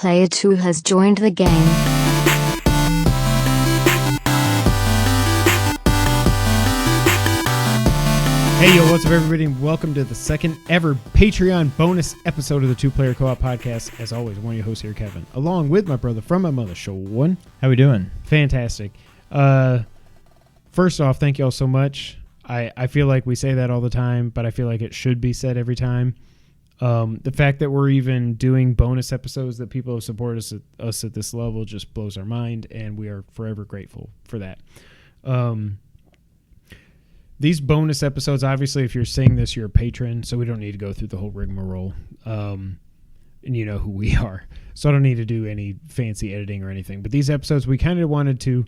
Player 2 has joined the game. Hey, yo, what's up, everybody, and welcome to the second ever Patreon bonus episode of the Two Player Co-op Podcast. As always, one of your hosts here, Kevin, along with my brother from my mother, Sean. How we doing? Fantastic. First off, thank you all so much. I feel like we say that all the time, but I feel like it should be said every time. The fact that we're even doing bonus episodes that people have supported us at this level just blows our mind, and we are forever grateful for that. These bonus episodes, obviously, if you're seeing this, you're a patron, so we don't need to go through the whole rigmarole. And you know who we are. So I don't need to do any fancy editing or anything. But these episodes, we kind of wanted to...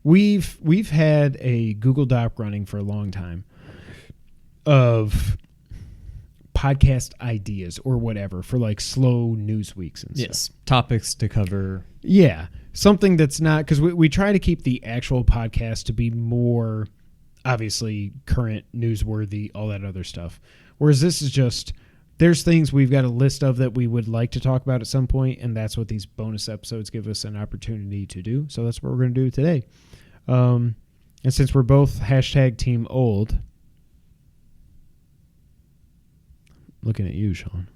We've had a Google Doc running for a long time of podcast ideas or whatever for like slow news weeks and stuff. Yes, topics to cover. Yeah, something that's not... Because we try to keep the actual podcast to be more... obviously current, newsworthy, all that other stuff. Whereas this is just, there's things we've got a list of that we would like to talk about at some point, and that's what these bonus episodes give us an opportunity to do. So that's what we're going to do today. And since we're both hashtag team old, looking at you, Sean.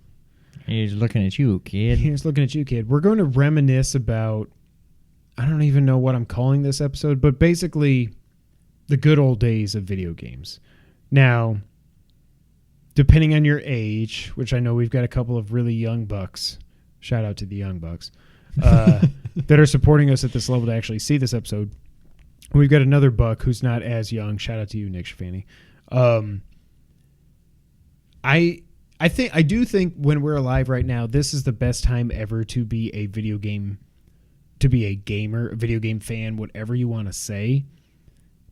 He's looking at you, kid. He's looking at you, kid. We're going to reminisce about, I don't even know what I'm calling this episode, but basically the good old days of video games. Now, depending on your age, which I know we've got a couple of really young bucks, shout out to the young bucks, that are supporting us at this level to actually see this episode. We've got another buck who's not as young. Shout out to you, Nick Shafani. I do think when we're alive right now, this is the best time ever to be a video game, to be a gamer, a video game fan, whatever you want to say.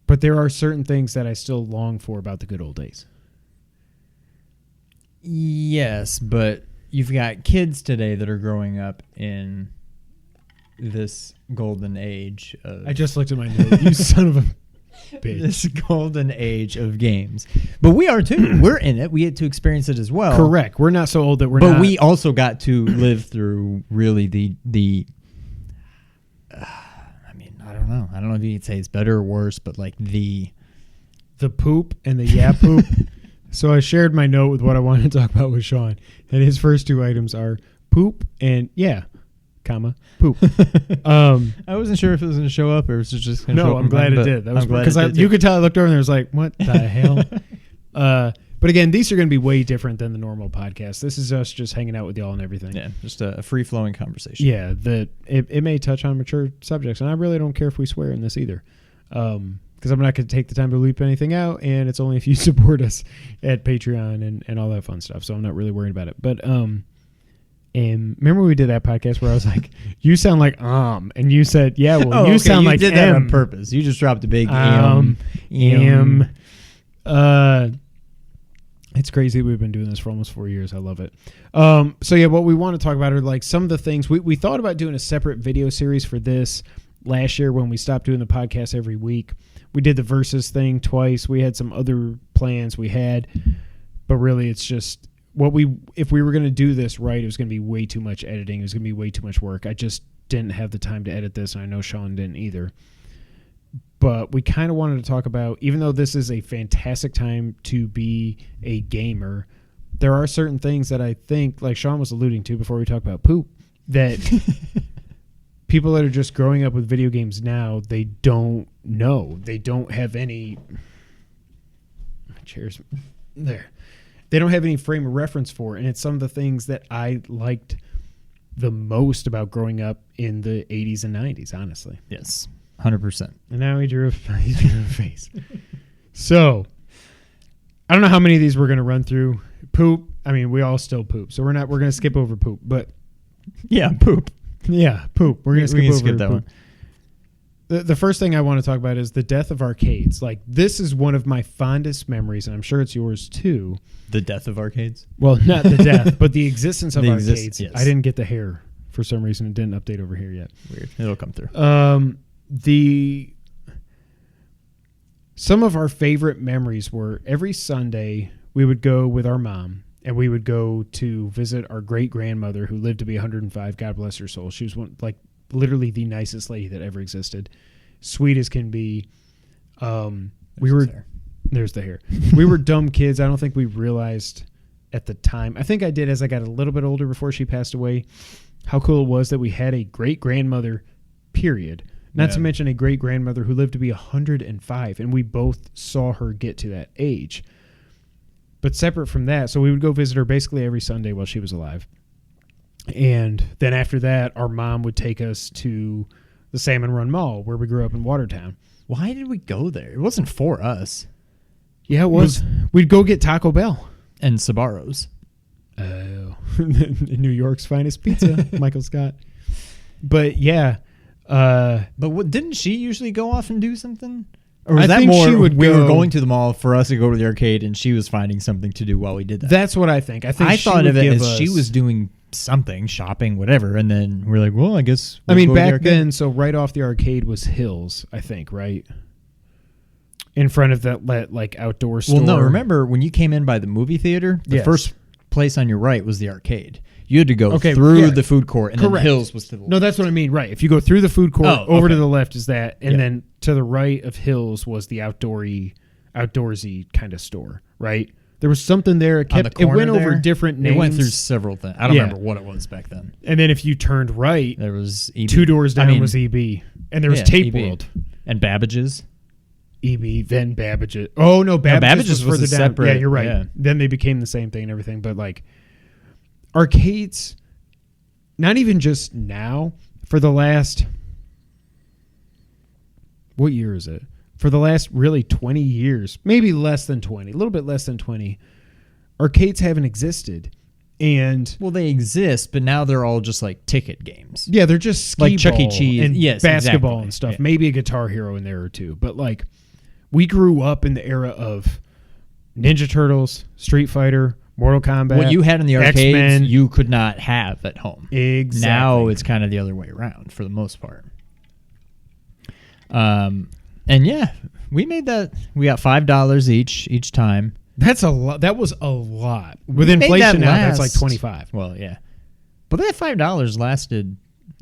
But there are certain things that I still long for about the good old days. Yes, but you've got kids today that are growing up in this golden age of... I just looked at my note. You son of a bitch. This golden age of games. But we are too. We're in it. We get to experience it as well. Correct. We're not so old that we're not... But we also got to live through really the I don't know if you could say it's better or worse, but like the poop and the yeah poop. So I shared my note with what I wanted to talk about with Sean, and his first two items are poop and yeah, comma, poop. I wasn't sure if it was going to show up or if it was just going to show up. No, I'm glad it did. That was because you could tell I looked over and I was like, what the hell? But again, these are going to be way different than the normal podcast. This is us just hanging out with y'all and everything. Yeah, just a free-flowing conversation. Yeah, it may touch on mature subjects, and I really don't care if we swear in this either, because I'm not going to take the time to bleep anything out, and it's only if you support us at Patreon and all that fun stuff, so I'm not really worried about it. But and remember we did that podcast where I was like, you sound like and you said, yeah, well, you sound like did that on purpose. You just dropped a big It's crazy. We've been doing this for almost 4 years. I love it. So yeah, what we want to talk about are like some of the things we thought about doing a separate video series for this last year when we stopped doing the podcast every week. We did the versus thing twice. We had some other plans we had, but really it's just if we were going to do this right, it was going to be way too much editing. It was going to be way too much work. I just didn't have the time to edit this, and I know Sean didn't either. But we kind of wanted to talk about, even though this is a fantastic time to be a gamer, there are certain things that I think, like Sean was alluding to before we talk about poop, that people that are just growing up with video games now, they don't know. They don't have any... My chair's there. They don't have any frame of reference for, and it's some of the things that I liked the most about growing up in the 80s and 90s, honestly. Yes. 100%. And now he drew a face. So, I don't know how many of these we're going to run through. Poop. I mean, we all still poop. So we're going to skip over poop. But yeah, poop. Yeah, poop. We're going to skip that poop. One. The first thing I want to talk about is the death of arcades. Like, this is one of my fondest memories, and I'm sure it's yours too. The death of arcades? Well, not the death, but the existence of arcades. Yes. I didn't get the hair for some reason. It didn't update over here yet. Weird. It'll come through. Some of our favorite memories were every Sunday we would go with our mom and we would go to visit our great grandmother who lived to be 105. God bless her soul. She was literally the nicest lady that ever existed. Sweet as can be. There's the hair. We were dumb kids. I don't think we realized at the time. I think I did as I got a little bit older before she passed away, how cool it was that we had a great grandmother, period. Not to mention a great grandmother who lived to be 105, and we both saw her get to that age. But separate from that, so we would go visit her basically every Sunday while she was alive. And then after that, our mom would take us to the Salmon Run Mall where we grew up in Watertown. Why did we go there? It wasn't for us. Yeah, it was. We'd go get Taco Bell. And Sbarro's. Oh. New York's finest pizza, Michael Scott. But yeah. But didn't she usually go off and do something? Or was I that think more she would we go, were going to the mall for us to go to the arcade and she was finding something to do while we did that? That's what I think. I thought of it as she was doing something, shopping, whatever, and then we're like, well, I guess I mean, back then, so right off the arcade was Hills, I think, right? In front of that like outdoor store. Well, no, remember when you came in by the movie theater, the first place on your right was the arcade. You had to go through the food court, and then Hills was to the left. No, that's what I mean. Right. If you go through the food court, over to the left is that, and then to the right of Hills was the outdoorsy kind of store, right? There was something there. It went over different names. It went through several things. I don't remember what it was back then. And then if you turned right, there was EB. 2 doors down was EB. And there was Tape World. And Babbage's. EB, then Babbage's. Oh, no, Babbage's was further down. Separate, yeah, you're right. Yeah. Then they became the same thing and everything. But like arcades, not even just now, for the last, what year is it? For the last really 20 years, maybe less than 20, a little bit less than 20, arcades haven't existed. And well, they exist, but now they're all just like ticket games. Yeah, they're just skee like Chuck E. Cheese and basketball and stuff. Yeah. Maybe a Guitar Hero in there or two. But like, we grew up in the era of Ninja Turtles, Street Fighter, Mortal Kombat. What you had in the arcades, X-Men. You could not have at home. Exactly. Now it's kind of the other way around for the most part. And yeah, we made that. We got $5 each time. That's a lot. That was a lot. With inflation now, that's like 25. Well, yeah, but that $5 lasted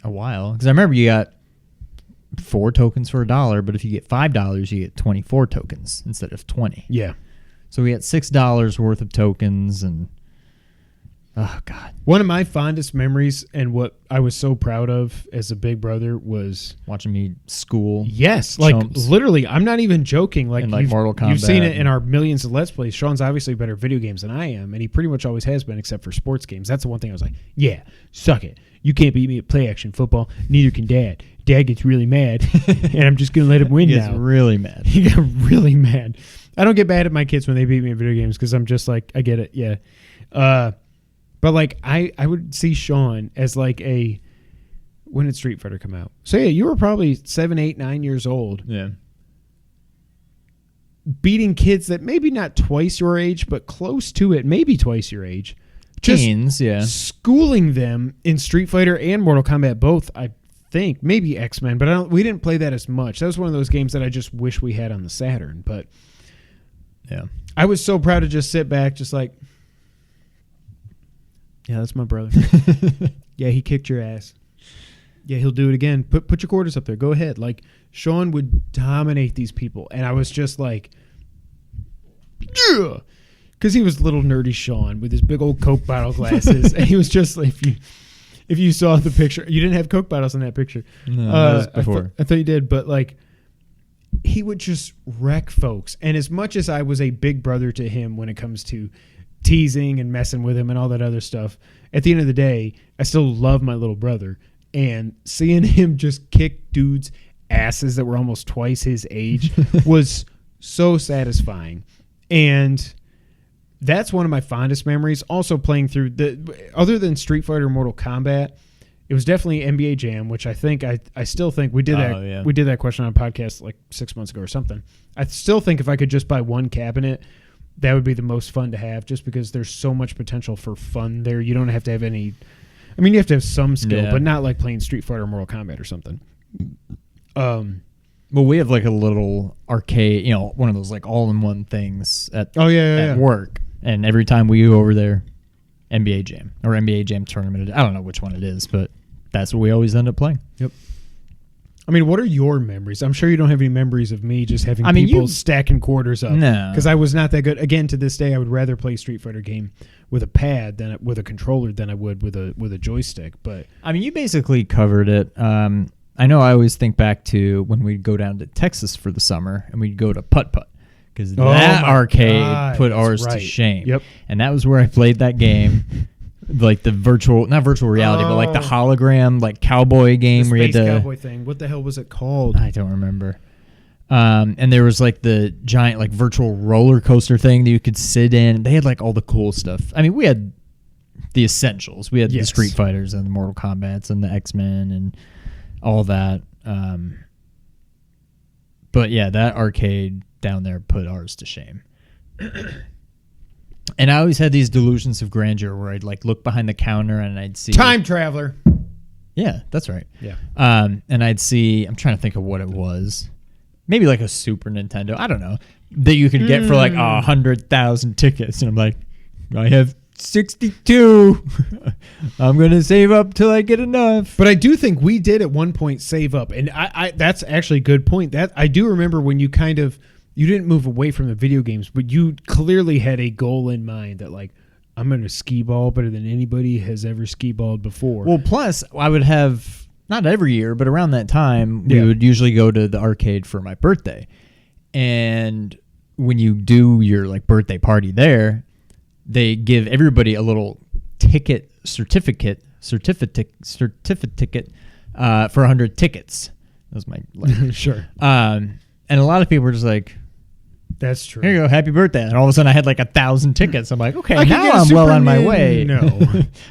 a while because I remember you got 4 tokens for $1, but if you get $5, you get 24 tokens instead of 20. Yeah. So we had $6 worth of tokens, and oh god, one of my fondest memories and what I was so proud of as a big brother was watching me school. Yes, like chumps. Literally, I'm not even joking. Like, Mortal Kombat. You've seen it in our millions of Let's Plays. Sean's obviously better at video games than I am, and he pretty much always has been, except for sports games. That's the one thing I was like, yeah, suck it. You can't beat me at play action football. Neither can Dad. Dad gets really mad, and I'm just gonna let him win now. He gets really mad. He got really mad. I don't get mad at my kids when they beat me in video games because I'm just like, I get it, yeah. But like I would see Sean as like when did Street Fighter come out? So yeah, you were probably 7, 8, 9 years old. Yeah. Beating kids that maybe not twice your age, but close to it, maybe twice your age. Just teens, yeah. Schooling them in Street Fighter and Mortal Kombat, both, I think. Maybe X-Men, but we didn't play that as much. That was one of those games that I just wish we had on the Saturn. But yeah, I was so proud to just sit back, just like, yeah, that's my brother. Yeah, he kicked your ass. Yeah, he'll do it again. Put your quarters up there. Go ahead. Like, Sean would dominate these people. And I was just like, yeah. Because he was little nerdy Sean with his big old Coke bottle glasses. And he was just like, if you saw the picture, you didn't have Coke bottles in that picture. No, that was before. I thought you did. But like, he would just wreck folks. And as much as I was a big brother to him when it comes to teasing and messing with him and all that other stuff, at the end of the day, I still love my little brother. And seeing him just kick dudes' asses that were almost twice his age was so satisfying. And that's one of my fondest memories. Also playing through other than Street Fighter and Mortal Kombat, it was definitely NBA Jam, which I think I still think we did that. Yeah. We did that question on a podcast like 6 months ago or something. I still think if I could just buy one cabinet, that would be the most fun to have, just because there's so much potential for fun there. You don't have to have any. I mean, you have to have some skill, but not like playing Street Fighter or Mortal Kombat or something. Well, we have like a little arcade, one of those like all-in-one things at work. And every time we go over there, NBA Jam or NBA Jam Tournament. I don't know which one it is, but that's what we always end up playing. Yep. I mean, what are your memories? I'm sure you don't have any memories of me just having people stacking quarters up. No. Because I was not that good. Again, to this day, I would rather play a Street Fighter game with a pad than with a controller than I would with a joystick. But I mean, you basically covered it. I know I always think back to when we'd go down to Texas for the summer and we'd go to Putt Putt because that arcade put ours to shame. Yep. And that was where I played that game. Like the not virtual reality, but like the hologram, like cowboy game where you had the cowboy thing. What the hell was it called? I don't remember. And there was like the giant like virtual roller coaster thing that you could sit in. They had like all the cool stuff. I mean, we had the essentials. We had the Street Fighters and the Mortal Kombats and the X-Men and all that. But yeah, that arcade down there put ours to shame. And I always had these delusions of grandeur where I'd like look behind the counter and I'd see Time Traveler. Yeah, that's right. Yeah. And I'd see, I'm trying to think of what it was. Maybe like a Super Nintendo. I don't know. That you could get for like 100,000 tickets. And I'm like, I have 62. I'm going to save up till I get enough. But I do think we did at one point save up. And I that's actually a good point. That I do remember when you you didn't move away from the video games, but you clearly had a goal in mind that like, I'm going to skee ball better than anybody has ever skee balled before. Well, plus I would have, not every year, but around that time, we would usually go to the arcade for my birthday. And when you do your like birthday party there, they give everybody a little certificate for 100 tickets. That was my sure. And a lot of people were just like, that's true. Here you go, happy birthday. And all of a sudden I had like 1,000 tickets. I'm like, okay, now I'm well on my way. No.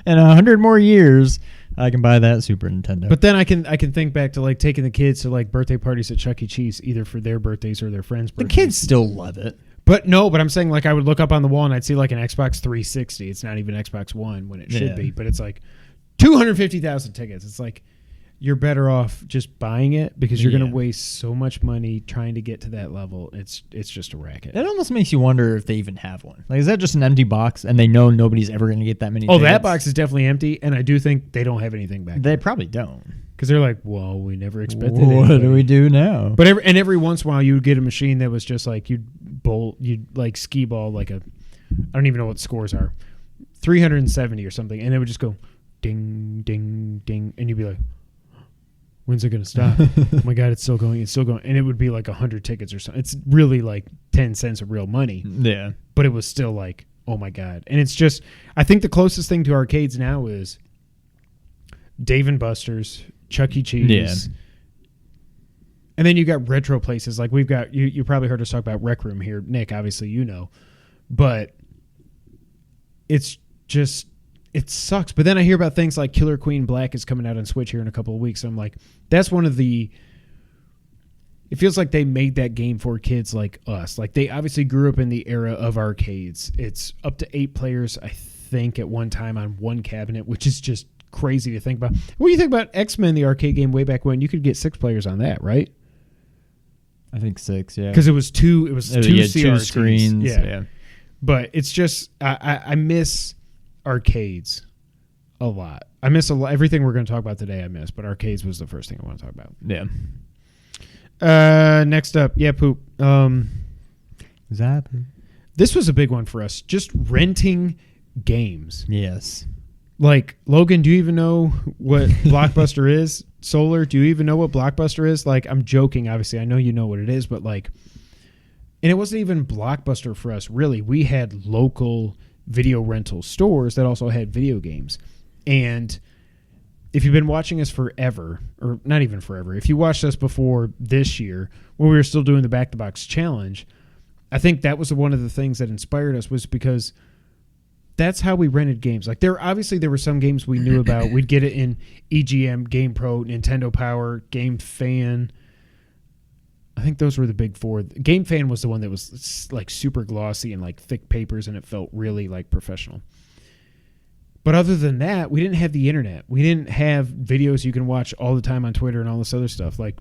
In 100 more years, I can buy that Super Nintendo. But then I can think back to like taking the kids to like birthday parties at Chuck E. Cheese, either for their birthdays or their friends' the birthdays. kids still love it. But I'm saying like I would look up on the wall and I'd see like an Xbox 360. It's not even Xbox One when it should be, but it's like 250,000 tickets. It's like you're better off just buying it because you're going to waste so much money trying to get to that level. It's just a racket. It almost makes you wonder if they even have one. Like, is that just an empty box and they know nobody's ever going to get that many tickets? That box is definitely empty, and I do think they don't have anything back there. They probably don't. Because they're like, well, we never expected it. What do we do now? But every once in a while, you would get a machine that was just like you'd like skee ball like I don't even know what the scores are, 370 or something, and it would just go ding, ding, ding, and you'd be like, when's it going to stop? Oh my God, it's still going. And it would be like 100 tickets or something. It's really like 10 cents of real money. Yeah. But it was still like, oh my God. And it's just, I think the closest thing to arcades now is Dave & Buster's, Chuck E. Cheese. Yeah. And then you got retro places. Like we've got, you probably heard us talk about Rec Room here. Nick, obviously you know. But it's just, it sucks. But then I hear about things like Killer Queen Black is coming out on Switch here in a couple of weeks. I'm like, that's one of the... It feels like they made that game for kids like us. Like they obviously grew up in the era of arcades. It's up to 8 players, I think, at one time on one cabinet, which is just crazy to think about. What do you think about X-Men, the arcade game way back when? You could get 6 players on that, right? I think 6, yeah. Because it was two CRTs. 2 screens. Yeah. But it's just, I miss arcades a lot. I miss everything we're going to talk about today. I miss, but arcades was the first thing I want to talk about. Yeah. Next up, Poop. Exactly. This was a big one for us. Just renting games. Yes. Like, Logan, do you even know what Blockbuster is? Solar, do you even know what Blockbuster is? Like, I'm joking, obviously. I know you know what it is, but like, and it wasn't even Blockbuster for us, really. We had local video rental stores that also had video games. And if you've been watching us forever, or not even forever, if you watched us before this year when we were still doing the Back to Box Challenge, I think that was one of the things that inspired us, was because that's how we rented games. Like there were some games we knew about. We'd get it in EGM, Game Pro, Nintendo Power, Game Fan. I think those were the big 4. Game Fan was the one that was like super glossy and like thick papers, and it felt really like professional. But other than that, we didn't have the internet. We didn't have videos you can watch all the time on Twitter and all this other stuff. Like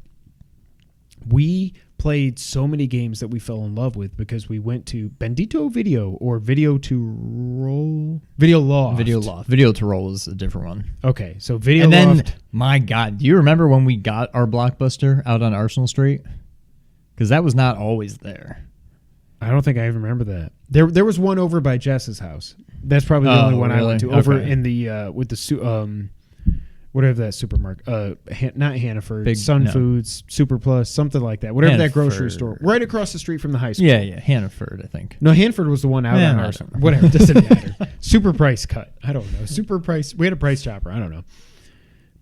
we played so many games that we fell in love with because we went to Bendito Video or Video to Roll. Video Loft. Video Loft. Video to Roll is a different one. Okay, so Video And then, Loft. my God, do you remember when we got our Blockbuster out on Arsenal Street? Because that was not always there. I don't think I even remember that. There was one over by Jess's house. That's probably the only one I went to. Over in the with the whatever that supermarket, not Hannaford, Sun Foods, Super Plus, something like that. Whatever that grocery store, right across the street from the high school. Yeah, Hannaford, I think. No, Hannaford was the one out on Arsenal. Whatever, doesn't matter. Super price cut. I don't know. Super price. We had a price chopper. I don't know.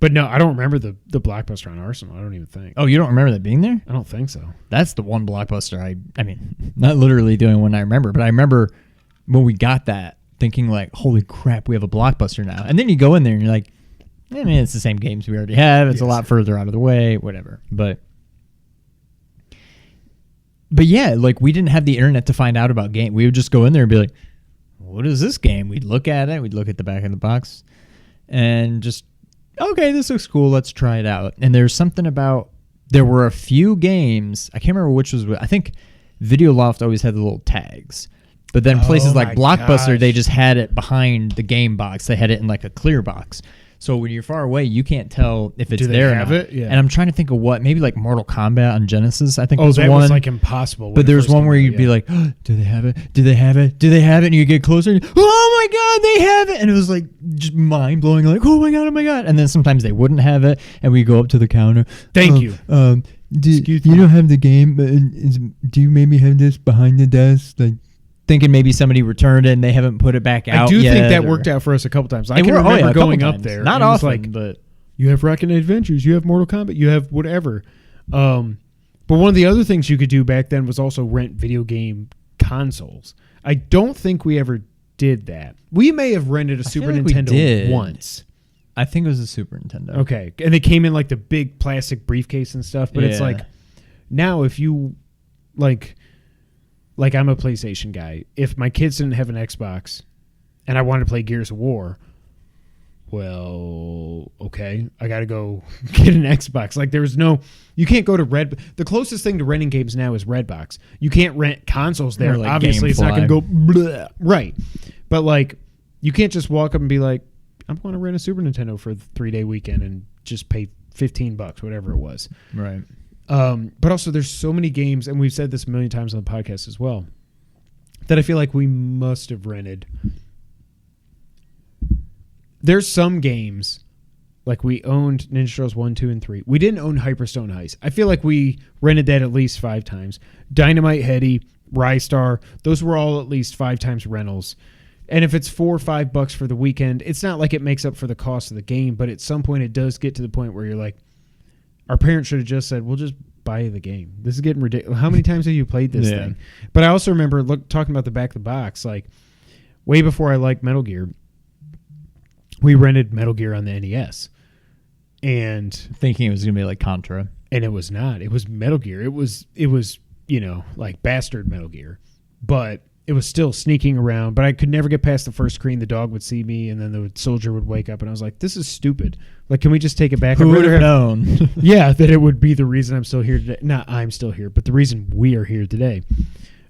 But no, I don't remember the Blockbuster on Arsenal. I don't even think. Oh, you don't remember that being there? I don't think so. That's the one Blockbuster I mean, not literally the only one I remember, but I remember when we got that thinking like, holy crap, we have a Blockbuster now. And then you go in there and you're like, I mean, it's the same games we already have. It's a lot further out of the way, whatever. But yeah, like we didn't have the internet to find out about game. We would just go in there and be like, what is this game? We'd look at it. We'd look at the back of the box and just, okay, this looks cool. Let's try it out. And there's something about, there were a few games. I can't remember which was, I think Video Loft always had the little tags. But then places like Blockbuster, they just had it behind the game box. They had it in like a clear box. So when you're far away, you can't tell if it's there or not. It? Yeah. And I'm trying to think of what, maybe like Mortal Kombat on Genesis, I think was that one. Was like impossible. But there's one where you'd be like, oh, do they have it? Do they have it? Do they have it? And you get closer and, oh my God, they have it. And it was like just mind blowing, like, oh my God, oh my God. And then sometimes they wouldn't have it. And we go up to the counter. Thank you. You don't have the game, but do you maybe have this behind the desk? Like, thinking maybe somebody returned it and they haven't put it back out. I do think that worked out for us a couple times. I can remember going up there. Not often, like, but you have Rocket Adventures, you have Mortal Kombat, you have whatever. But one of the other things you could do back then was also rent video game consoles. I don't think we ever did that. We may have rented a Super Nintendo once. I think it was a Super Nintendo. Okay. And they came in like the big plastic briefcase and stuff. But it's like, now if you like I'm a PlayStation guy. If my kids didn't have an Xbox and I wanted to play Gears of War, well, okay, I got to go get an Xbox. Like you can't go to the closest thing to renting games now is Redbox. You can't rent consoles there. Like obviously, it's not going to go bleh. Right. But like, you can't just walk up and be like, I'm going to rent a Super Nintendo for the 3-day weekend and just pay $15, whatever it was. Right. But also there's so many games, and we've said this a million times on the podcast as well, that I feel like we must have rented. There's some games, like we owned Ninja Turtles 1, 2, and 3. We didn't own Hyperstone Heist. I feel like we rented that at least 5 times. Dynamite Heady, Rystar, those were all at least 5 times rentals. And if it's $4 or $5 for the weekend, it's not like it makes up for the cost of the game, but at some point it does get to the point where you're like, our parents should have just said, we'll just buy the game. This is getting ridiculous. How many times have you played this thing? But I also remember talking about the back of the box, like way before I liked Metal Gear, we rented Metal Gear on the NES. And thinking it was going to be like Contra. And it was not. It was Metal Gear. It was, like bastard Metal Gear. But it was still sneaking around, but I could never get past the first screen. The dog would see me, and then the soldier would wake up, and I was like, this is stupid. Like, can we just take it back? Who would have known? Yeah, that it would be the reason I'm still here today. Not I'm still here, but the reason we are here today.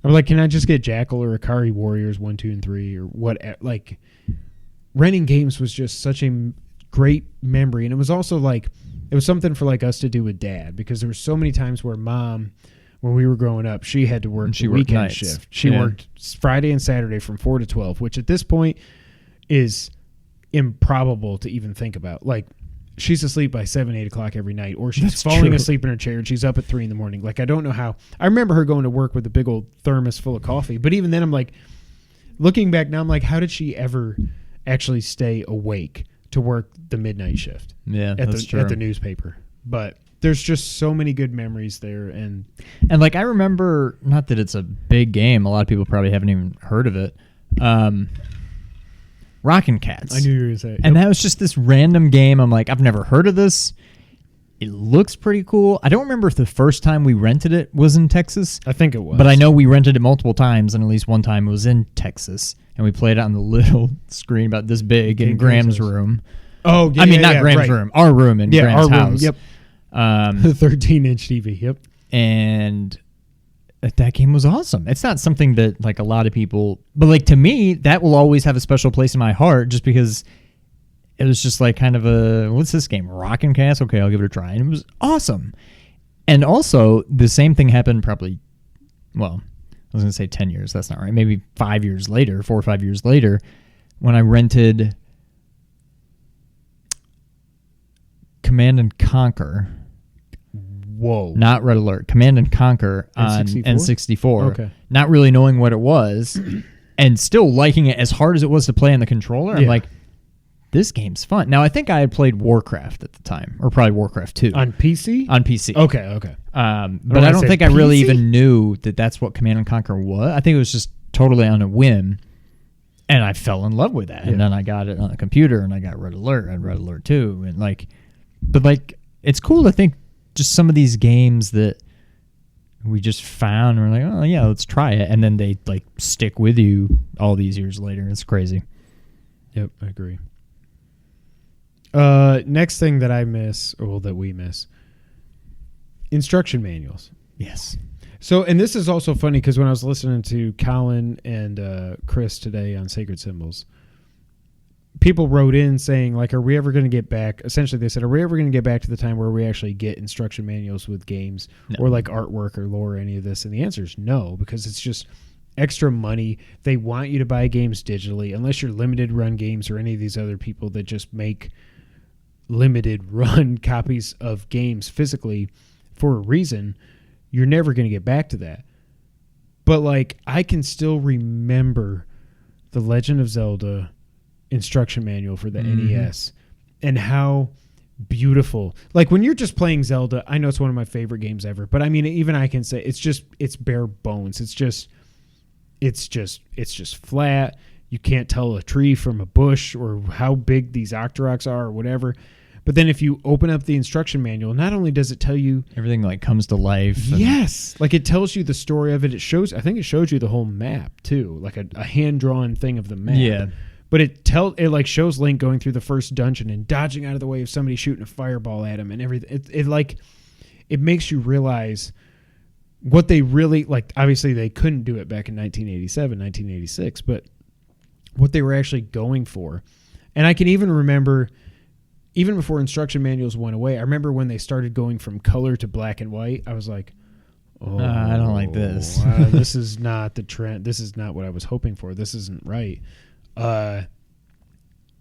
I'm like, can I just get Jackal or Akari Warriors 1, 2, and 3 or what? Like, renting games was just such a great memory, and it was also like, it was something for like us to do with Dad, because there were so many times where Mom, when we were growing up, she had to work the weekend shift. She worked Friday and Saturday from 4 to 12, which at this point is improbable to even think about. Like, she's asleep by 7, 8 o'clock every night, or she's falling asleep in her chair and she's up at 3 in the morning. Like, I don't know how. I remember her going to work with a big old thermos full of coffee. But even then, I'm like, looking back now, I'm like, how did she ever actually stay awake to work the midnight shift? Yeah, at the newspaper. But there's just so many good memories there. And like, I remember, not that it's a big game, a lot of people probably haven't even heard of it, Rockin' Cats. I knew you were going to say it. And that was just this random game. I'm like, I've never heard of this. It looks pretty cool. I don't remember if the first time we rented it was in Texas. I think it was. But I know we rented it multiple times, and at least one time it was in Texas. And we played it on the little screen about this big in Graham's room. Oh, yeah. I mean, not Graham's room. Our room in Graham's house. Yep. The 13-inch TV. Yep. and that game was awesome. It's not something that like a lot of people, but like to me, that will always have a special place in my heart just because it was just like kind of a, what's this game? Rock and Cast? Okay, I'll give it a try. And it was awesome. And also, the same thing happened probably, well, I was going to say 10 years. That's not right. Maybe 5 years later, 4 or 5 years later, when I rented Command and Conquer. Whoa. Not Red Alert. Command and Conquer on N64. Okay. Not really knowing what it was and still liking it as hard as it was to play on the controller. I'm like, this game's fun. Now, I think I had played Warcraft at the time, or probably Warcraft 2. On PC? On PC. Okay. But I don't think I really even knew that that's what Command & Conquer was. I think it was just totally on a whim, and I fell in love with that. And then I got it on a computer, and I got Red Alert and Red Alert 2. And but it's cool to think just some of these games that we just found, and we're like, oh, yeah, let's try it. And then they, stick with you all these years later. It's crazy. Yep, I agree. Next thing that I miss, or that we miss, instruction manuals. Yes. So, and this is also funny because when I was listening to Colin and Chris today on Sacred Symbols, people wrote in saying, are we ever going to get back? Essentially, they said, are we ever going to get back to the time where we actually get instruction manuals with games or artwork or lore or any of this? And the answer is no, because it's just extra money. They want you to buy games digitally, unless you're limited run games or any of these other people that just make limited run copies of games physically for a reason. You're never going to get back to that. But I can still remember the Legend of Zelda instruction manual for the NES and how beautiful. When you're just playing Zelda, I know it's one of my favorite games ever, but I mean, even I can say it's bare bones. It's just flat. You can't tell a tree from a bush or how big these Octoroks are or whatever. But then if you open up the instruction manual, not only does it tell you everything comes to life. Yes. It tells you the story of it. I think it shows you the whole map too, a hand-drawn thing of the map. Yeah. But it shows Link going through the first dungeon and dodging out of the way of somebody shooting a fireball at him and everything. It makes you realize what they really obviously they couldn't do it back in 1987, 1986, but what they were actually going for. And I can even remember, even before instruction manuals went away, I remember when they started going from color to black and white, I was like, oh, I don't like this. This is not the trend. This is not what I was hoping for. This isn't right.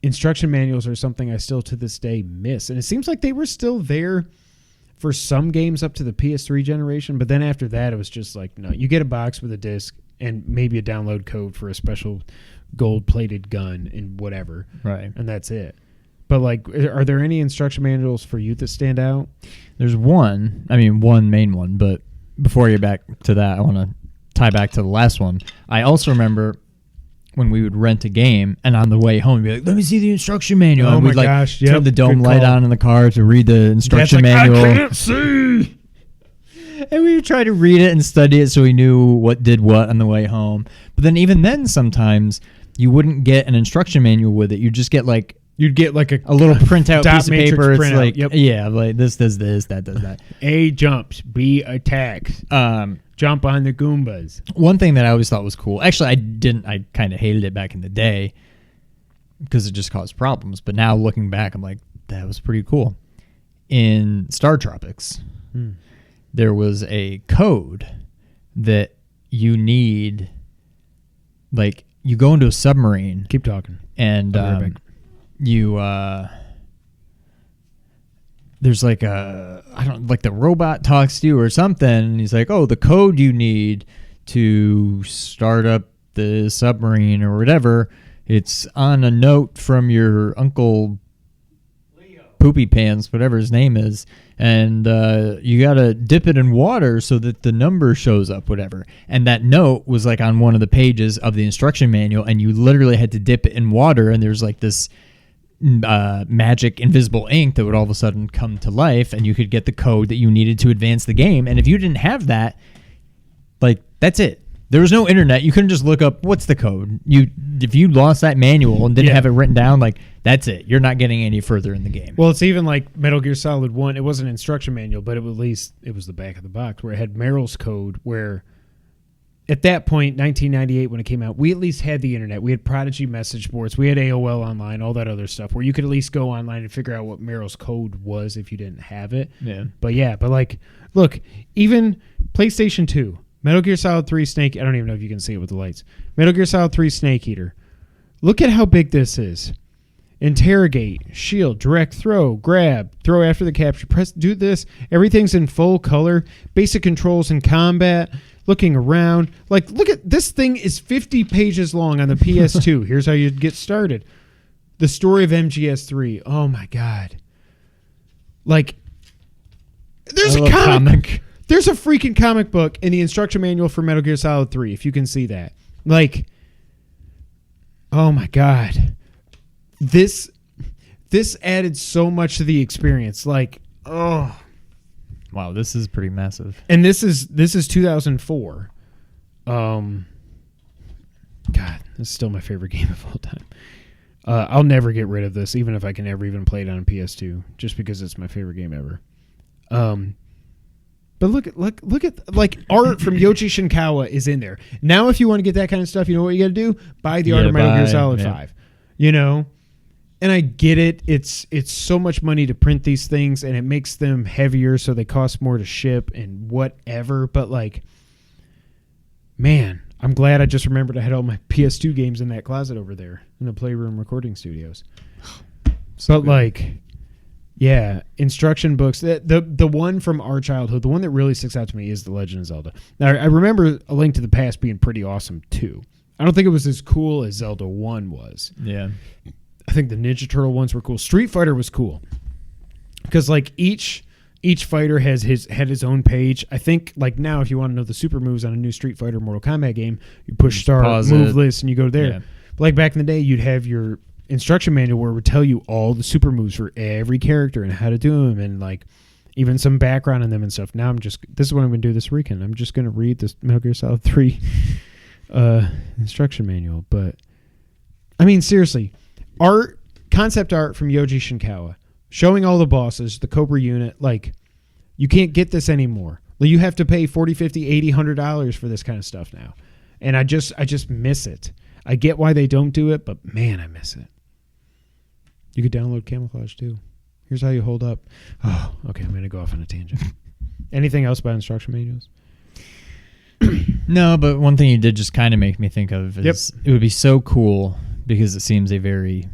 Instruction manuals are something I still to this day miss. And it seems like they were still there for some games up to the PS3 generation. But then after that, it was just no, you get a box with a disc and maybe a download code for a special gold-plated gun and whatever. Right. And that's it. But are there any instruction manuals for you that stand out? There's one main one, but before I get back to that, I want to tie back to the last one. I also remember when we would rent a game and on the way home, we'd be like, let me see the instruction manual. Oh and my we'd gosh. turn the dome light on in the car to read the instruction manual. I can't see. And we would try to read it and study it so we knew what did what on the way home. But then even then, sometimes you wouldn't get an instruction manual with it. You'd just get you'd get a little printout piece of paper. It's printout. This does this, that does that. A jumps, B attacks. Jump on the Goombas. One thing that I always thought was cool. Actually, I kind of hated it back in the day because it just caused problems. But now looking back, I'm like, that was pretty cool. In Star Tropics, there was a code that you need. You go into a submarine. Keep talking. And there's the robot talks to you or something, and he's like, oh, the code you need to start up the submarine or whatever, it's on a note from your uncle Leo. Poopy Pants, whatever his name is, and you gotta dip it in water so that the number shows up, whatever. And that note was on one of the pages of the instruction manual, and you literally had to dip it in water, and there's this magic invisible ink that would all of a sudden come to life, and you could get the code that you needed to advance the game. And if you didn't have that, that's it. There was no internet. You couldn't just look up what's the code. If you lost that manual and didn't have it written down, like that's it. You're not getting any further in the game. Well, it's even like Metal Gear Solid 1. It wasn't an instruction manual, but at least it was the back of the box where it had Meryl's code. Where at that point, 1998, when it came out, we at least had the internet. We had Prodigy message boards. We had AOL online, all that other stuff where you could at least go online and figure out what Meryl's code was if you didn't have it. Yeah. But like, look, even PlayStation 2. Metal Gear Solid 3 Snake... I don't even know if you can see it with the lights. Metal Gear Solid 3 Snake Eater. Look at how big this is. Interrogate, shield, direct throw, grab, throw after the capture, press, do this. Everything's in full color. Basic controls in combat. Looking around. Like, look at... This thing is 50 pages long on the PS2. Here's how you get started. The story of MGS3. Oh, my God. Like, there's a comic. There's a freaking comic book in the instruction manual for Metal Gear Solid 3, if you can see that. Like, oh my God. This added so much to the experience. Like, oh. Wow, this is pretty massive. And this is 2004. God, this is still my favorite game of all time. I'll never get rid of this, even if I can never even play it on PS2, just because it's my favorite game ever. But look at like art from Yoji Shinkawa is in there. Now, if you want to get that kind of stuff, you know what you got to do? Buy the art of Metal Gear Solid 5. You know, and I get it. It's so much money to print these things, and it makes them heavier, so they cost more to ship and whatever. But like, man, I'm glad I just remembered I had all my PS2 games in that closet over there in the Playroom recording studios. So like. Yeah, instruction books. The one from our childhood, the one that really sticks out to me is The Legend of Zelda. Now, I remember A Link to the Past being pretty awesome, too. I don't think it was as cool as Zelda 1 was. Yeah. I think the Ninja Turtle ones were cool. Street Fighter was cool. Because, like, each fighter had his own page. I think, like, now, if you want to know the super moves on a new Street Fighter Mortal Kombat game, you push start, move list, and you go there. Yeah. But, like, back in the day, you'd have your instruction manual where it would tell you all the super moves for every character and how to do them and like even some background on them and stuff. Now this is what I'm going to do this weekend. I'm just going to read this Metal Gear Solid 3 instruction manual. But I mean, seriously, concept art from Yoji Shinkawa, showing all the bosses, the Cobra unit, like you can't get this anymore. Like, you have to pay $40, $50, $80, $100 for this kind of stuff now. And I just miss it. I get why they don't do it, but man, I miss it. You could download Camouflage too. Here's how you hold up. Oh, okay. I'm going to go off on a tangent. Anything else about instruction manuals? No, but one thing you did just kind of make me think of is it would be so cool, because it seems a very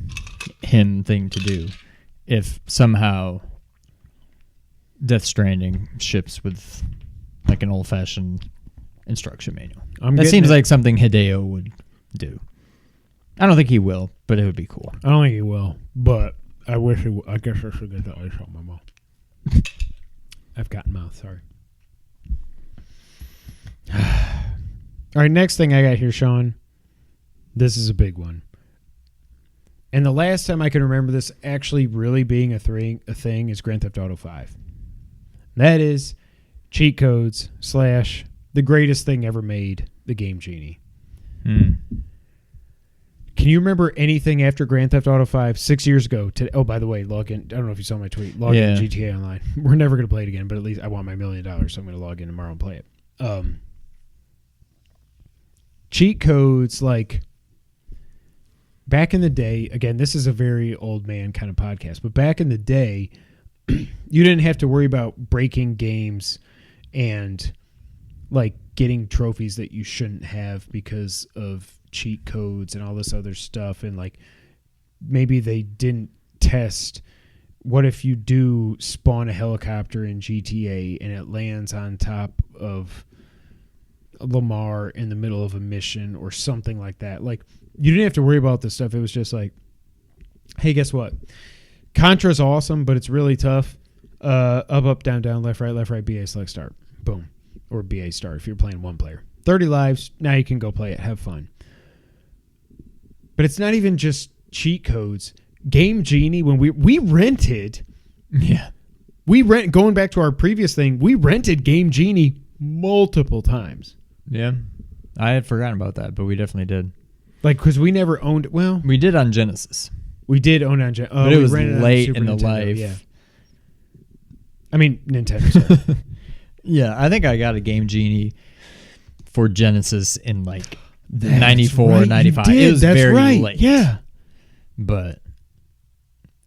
him thing to do, if somehow Death Stranding ships with like an old-fashioned instruction manual. That seems like something Hideo would do. I don't think he will, but it would be cool. I don't think he will, but I wish he would. I guess I should get the ice out my mouth. I've gotten mouth, sorry. All right, next thing I got here, Sean. This is a big one. And the last time I can remember this actually really being a thing is Grand Theft Auto 5. That is cheat codes / the greatest thing ever made, the Game Genie. Can you remember anything after Grand Theft Auto 5 6 years ago? Oh, by the way, log in. I don't know if you saw my tweet. Log in to GTA Online. We're never going to play it again, but at least I want my $1 million, so I'm going to log in tomorrow and play it. Cheat codes, like back in the day, again, this is a very old man kind of podcast, but back in the day, you didn't have to worry about breaking games and like getting trophies that you shouldn't have because of cheat codes and all this other stuff. And like maybe they didn't test, what if you do spawn a helicopter in GTA and it lands on top of Lamar in the middle of a mission or something like that. Like, you didn't have to worry about this stuff. It was just like, hey, guess what? Contra's awesome, but it's really tough. Up, down, left, right, BA, select, start. Boom. Or BA, start if you're playing one player. 30 lives, now you can go play it. Have fun. But it's not even just cheat codes. Game Genie, when we rented... Yeah. Going back to our previous thing, we rented Game Genie multiple times. Yeah. I had forgotten about that, but we definitely did. Like, because we never owned. Well, We did on Genesis, we did own on. Oh, but it we was rented it on late Super in the Nintendo, life. Yeah. I mean Nintendo. Sorry. Yeah, I think I got a Game Genie for Genesis in like That's 94, right, you 95. did. It was That's very right. late. Yeah.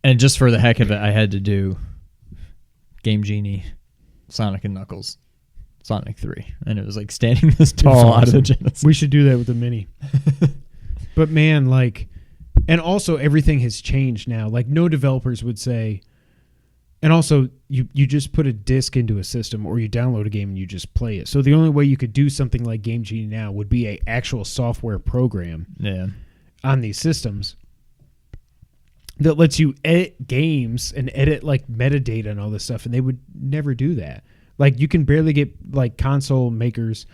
And just for the heck of it, I had to do Game Genie, Sonic and Knuckles, Sonic 3. And it was like standing this tall out of the Genesis. We should do that with the Mini. But man, like, and also everything has changed now. Like, no developers would say, and also you just put a disc into a system or you download a game and you just play it. So the only way you could do something like Game Genie now would be a actual software program on these systems that lets you edit games and edit like metadata and all this stuff, and they would never do that. Like, you can barely get like console makers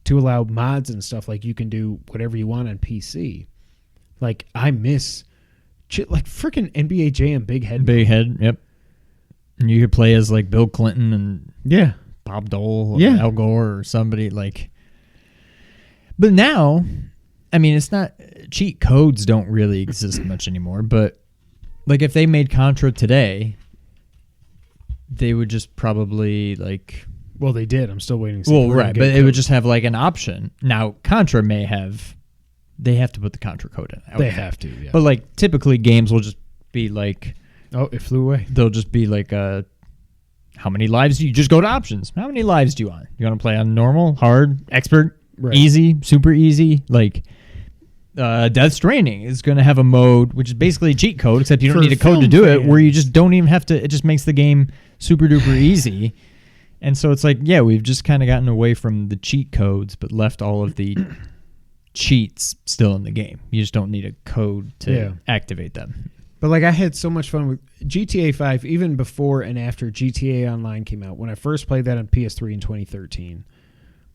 to allow mods and stuff. Like, you can do whatever you want on PC. Like, I miss like freaking NBA Jam Big Head. Big Head, yep. And you could play as like Bill Clinton and Bob Dole or Al Gore or somebody like. But now, I mean, it's not, cheat codes don't really exist much anymore, but like if they made Contra today, they would just probably like. Well, they did. I'm still waiting. Well, right, but it would just have like an option. Now, Contra may have. They have to put the Contra code in. They have to, yeah. But like typically games will just be like. Oh, it flew away. They'll just be like, how many lives do you just go to options? How many lives do you want? You want to play on normal, hard, expert, easy, super easy? Like, Death Stranding is going to have a mode, which is basically a cheat code, except you don't need a code to do it, where you just don't even have to, it just makes the game super duper easy. And so it's like, yeah, we've just kind of gotten away from the cheat codes, but left all of the cheats still in the game. You just don't need a code to activate them. But like, I had so much fun with GTA 5, even before and after GTA Online came out. When I first played that on PS3 in 2013,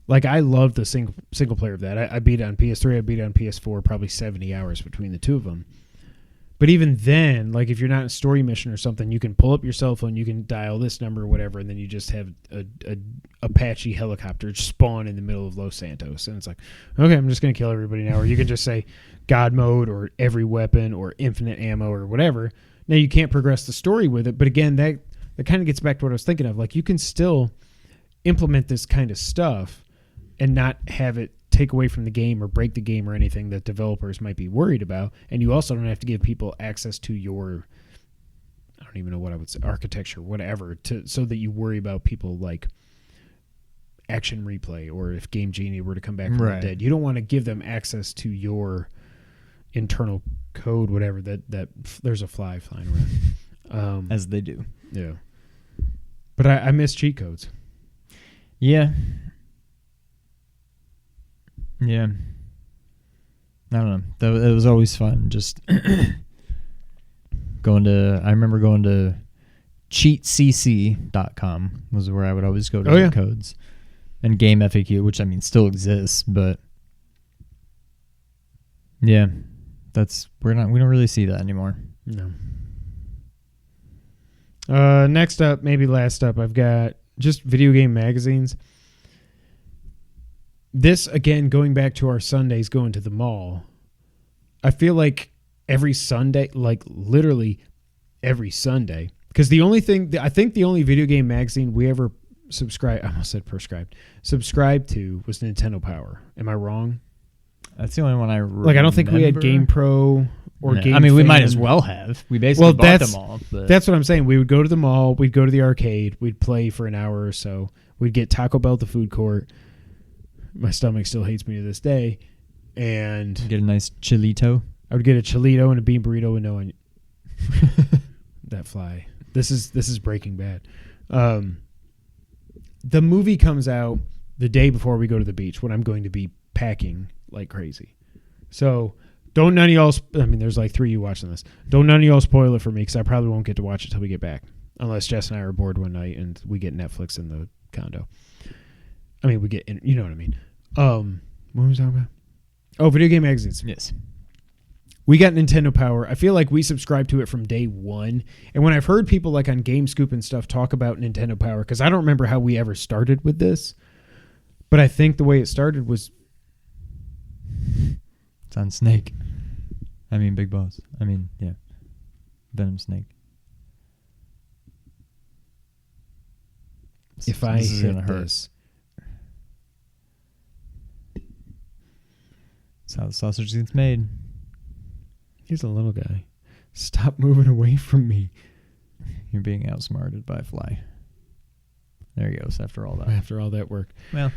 like, I loved the single player of that. I beat it on PS3, I beat it on PS4, probably 70 hours between the two of them. But even then, like, if you're not in a story mission or something, you can pull up your cell phone, you can dial this number or whatever, and then you just have a Apache helicopter spawn in the middle of Los Santos. And it's like, okay, I'm just going to kill everybody now. Or you can just say God mode or every weapon or infinite ammo or whatever. Now, you can't progress the story with it. But again, that kind of gets back to what I was thinking of. Like, you can still implement this kind of stuff and not have it take away from the game or break the game or anything that developers might be worried about. And you also don't have to give people access to your, I don't even know what I would say, architecture, whatever, so that you worry about people like Action Replay or if Game Genie were to come back from the dead. You don't want to give them access to your internal code, whatever, that there's a fly flying around. As they do. Yeah. But I miss cheat codes. Yeah. Yeah. I don't know. It was always fun. Just I remember going to cheatcc.com was where I would always go to get codes. And Game FAQ, which I mean still exists, but yeah. We don't really see that anymore. No. Next up, maybe last up, I've got just video game magazines. This, again, going back to our Sundays going to the mall, I feel like every Sunday, like literally every Sunday, because the only thing, I think the only video game magazine we ever subscribed to was Nintendo Power. Am I wrong? That's the only one I remember. Like, I don't think we had GamePro or Game I mean, we Fan. might as well have. We basically bought them all. But. That's what I'm saying. We would go to the mall. We'd go to the arcade. We'd play for an hour or so. We'd get Taco Bell at the food court. My stomach still hates me to this day. And get a nice chilito. I would get a chilito and a bean burrito with no onion. That fly. This is Breaking Bad. The movie comes out the day before we go to the beach when I'm going to be packing like crazy. So don't none of y'all, I mean, there's like 3 of you watching this. Don't none of y'all spoil it for me because I probably won't get to watch it till we get back. Unless Jess and I are bored one night and we get Netflix in the condo. I mean, we get, you know what I mean. What was I talking about? Oh, video game magazines. Yes. We got Nintendo Power. I feel like we subscribed to it from day one. And when I've heard people like on GameScoop and stuff talk about Nintendo Power, because I don't remember how we ever started with this, but I think the way it started was It's on Snake. I mean, Big Boss. I mean, yeah. Venom Snake. If I This is hit gonna hurt. this, That's how the sausage gets made. he's a little guy. Stop moving away from me. You're being outsmarted by a fly. There he goes after all that. After all that work. Well,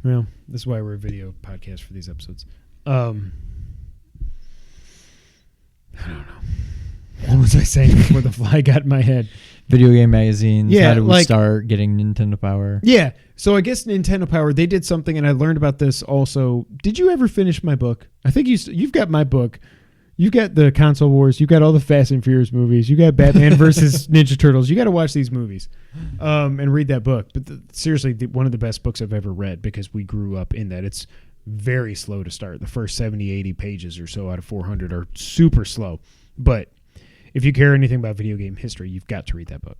This is why we're a video podcast for these episodes. I don't know. What was I saying before the fly got in my head? video game magazines. Yeah, How do we like- start getting Nintendo Power? Yeah. So I guess Nintendo Power, they did something, and I learned about this also. Did you ever finish my book? I think you've got my book. You've got the Console Wars. You've got all the Fast and Furious movies. You got Batman versus Ninja Turtles. You got to watch these movies and read that book. But seriously, one of the best books I've ever read because we grew up in that. It's very slow to start. The first 70, 80 pages or so out of 400 are super slow. But if you care anything about video game history, you've got to read that book.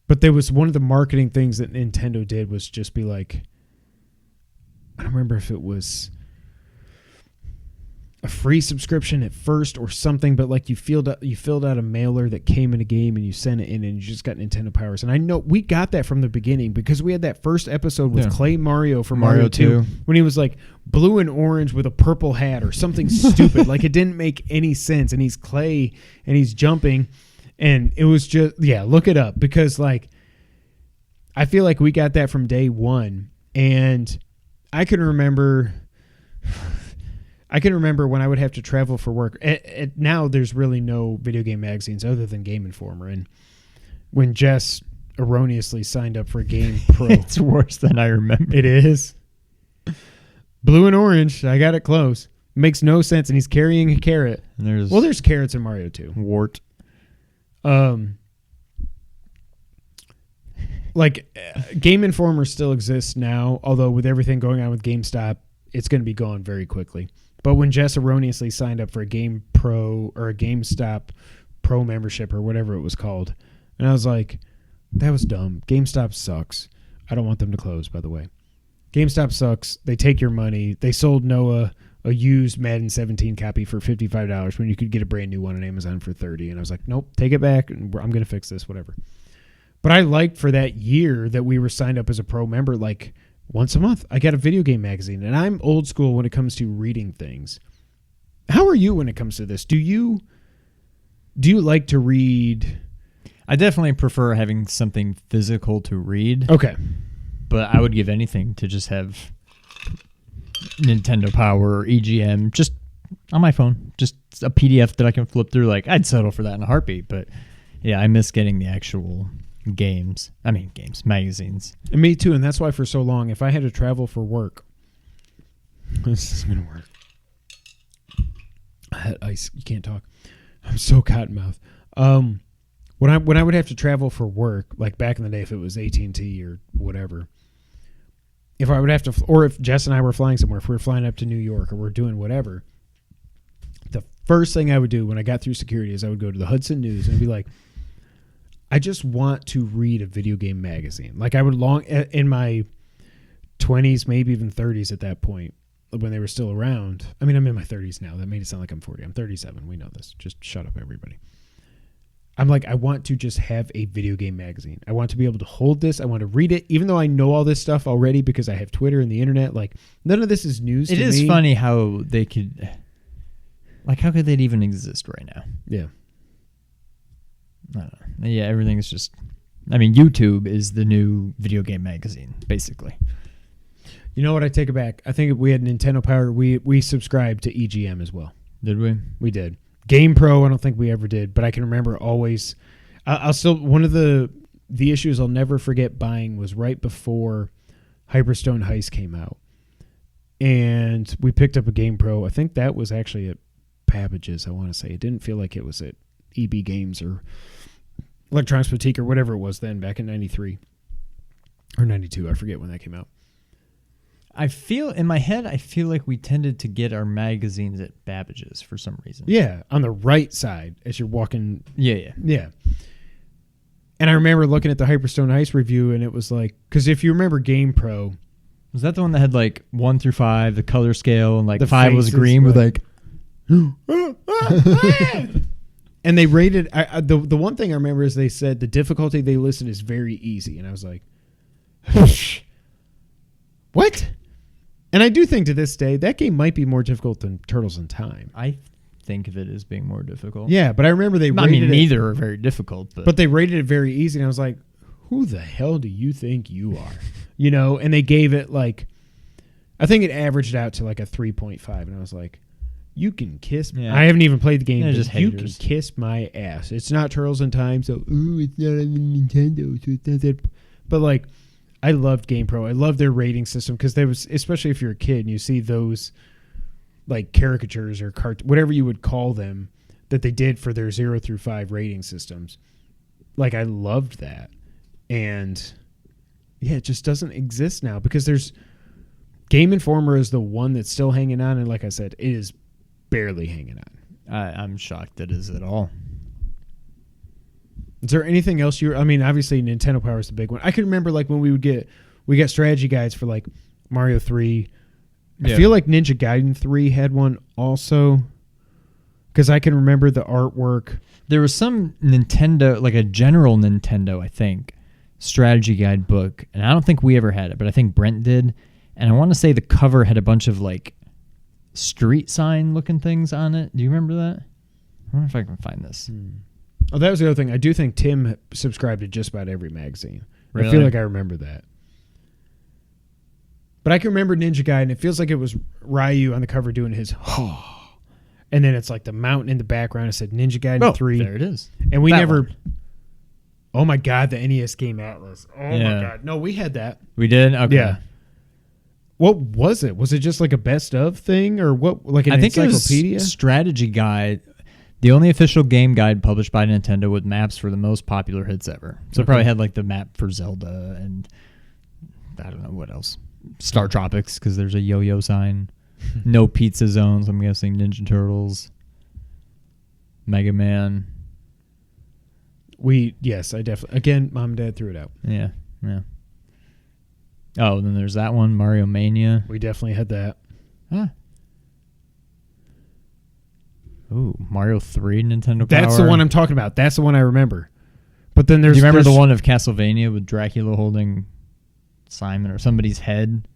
But there was one of the marketing things that Nintendo did was just be like, I don't remember if it was a free subscription at first or something, but like you filled out a mailer that came in a game and you sent it in and you just got Nintendo Powers. And I know we got that from the beginning because we had that first episode with Clay Mario from Mario 2 when he was like blue and orange with a purple hat or something stupid. Like it didn't make any sense. And he's Clay and he's jumping. And it was just, look it up because like I feel like we got that from day one. And I can remember when I would have to travel for work. Now there's really no video game magazines other than Game Informer. And when Jess erroneously signed up for Game Pro. It's worse than I remember. It is. Blue and orange. I got it close. Makes no sense. And he's carrying a carrot. And There's carrots in Mario 2. Wart. Game Informer still exists now, although with everything going on with GameStop, it's going to be gone very quickly. But when Jess erroneously signed up for a Game Pro or a GameStop Pro membership or whatever it was called, and I was like, that was dumb. GameStop sucks. I don't want them to close, by the way. GameStop sucks. They take your money. They sold Noah a used Madden 17 copy for $55 when you could get a brand new one on Amazon for $30. And I was like, nope, take it back. And I'm going to fix this, whatever. But I liked for that year that we were signed up as a pro member, like once a month, I got a video game magazine. And I'm old school when it comes to reading things. How are you when it comes to this? Do you like to read? I definitely prefer having something physical to read. Okay. But I would give anything to just have Nintendo Power or EGM just on my phone. Just a PDF that I can flip through. Like, I'd settle for that in a heartbeat. But yeah, I miss getting the actual magazines. And me too. And that's why for so long, if I had to travel for work, this is going to work. I had ice. You can't talk. I'm so cottonmouth. When I would have to travel for work, like back in the day, if it was AT&T or whatever, if I would have to, or if Jess and I were flying somewhere, if we were flying up to New York or we're doing whatever, the first thing I would do when I got through security is I would go to the Hudson News and be like, I just want to read a video game magazine. Like I would in my 20s, maybe even 30s at that point, when they were still around. I mean, I'm in my 30s now. That made it sound like I'm 40. I'm 37. We know this. Just shut up, everybody. I'm like, I want to just have a video game magazine. I want to be able to hold this. I want to read it, even though I know all this stuff already because I have Twitter and the internet. Like, none of this is news to me. It is funny how they could, like, how could they even exist right now? Yeah. I don't know. Yeah, everything's just, I mean, YouTube is the new video game magazine, basically. You know what? I take it back. I think we had Nintendo Power. We subscribed to EGM as well. Did we? We did. Game Pro, I don't think we ever did, but I can remember always. I'll still, one of the issues I'll never forget buying was right before Hyperstone Heist came out. And we picked up a Game Pro. I think that was actually at Babbage's, I want to say. It didn't feel like it was at EB Games or Electronics Boutique or whatever it was then, back in 93 or 92. I forget when that came out. In my head, I feel like we tended to get our magazines at Babbage's for some reason. Yeah, on the right side as you're walking. Yeah. And I remember looking at the Hyperstone Heist review, and it was like, because if you remember Game Pro, Was that the one that had like 1 through 5, the color scale, and like The 5 was faces, green with right. like. And they rated the one thing I remember is they said the difficulty they listed is very easy, and I was like, what? And I do think to this day that game might be more difficult than Turtles in Time. I think of it as being more difficult. Yeah, but I remember they I rated mean, it, neither are very difficult, but they rated it very easy, and I was like, who the hell do you think you are? You know, and they gave it like, I think it averaged out to like a 3.5, and I was like, you can kiss me. Yeah. I haven't even played the game, They're but just you haters. can kiss my ass. It's not Turtles in Time, so it's not on the Nintendo, so it's not that. But like, I loved GamePro. I love their rating system because there was, especially if you're a kid and you see those like caricatures or whatever you would call them that they did for their 0 through 5 rating systems. Like, I loved that. And yeah, it just doesn't exist now because there's Game Informer is the one that's still hanging on. And like I said, it is barely hanging on. I'm shocked that is at all. Is there anything else I mean, obviously Nintendo Power is the big one. I can remember like when we got strategy guides for like Mario 3. Yeah. I feel like Ninja Gaiden 3 had one also because I can remember the artwork. There was some Nintendo, like a general Nintendo, I think, strategy guide book, and I don't think we ever had it, but I think Brent did. And I want to say the cover had a bunch of like street sign looking things on it. Do you remember that? I wonder if I can find this. Oh, that was the other thing. I do think Tim subscribed to just about every magazine. Really? I feel like I remember that. But I can remember Ninja Gaiden. It feels like it was Ryu on the cover doing his and then it's like the mountain in the background. It said Ninja Gaiden 3. There it is. And we That never... one. Oh, my God, the NES game Atlas. Oh, my Yeah. God. No, we had that. We did? Okay. Yeah. What was it? Was it just like a best of thing or what? Like an I think encyclopedia? it was strategy guide. The only official game guide published by Nintendo with maps for the most popular hits ever. So it probably had like the map for Zelda and I don't know what else. Star Tropics because there's a yo-yo sign. No pizza zones. I'm guessing Ninja Turtles. Mega Man. Yes, I definitely. Again, Mom and Dad threw it out. Yeah. Oh, then there's that one, Mario Mania. We definitely had that. Huh. Ooh, Mario 3 Nintendo Power. That's the one I'm talking about. That's the one I remember. But then Do there's... you remember the one of Castlevania with Dracula holding Simon or somebody's head?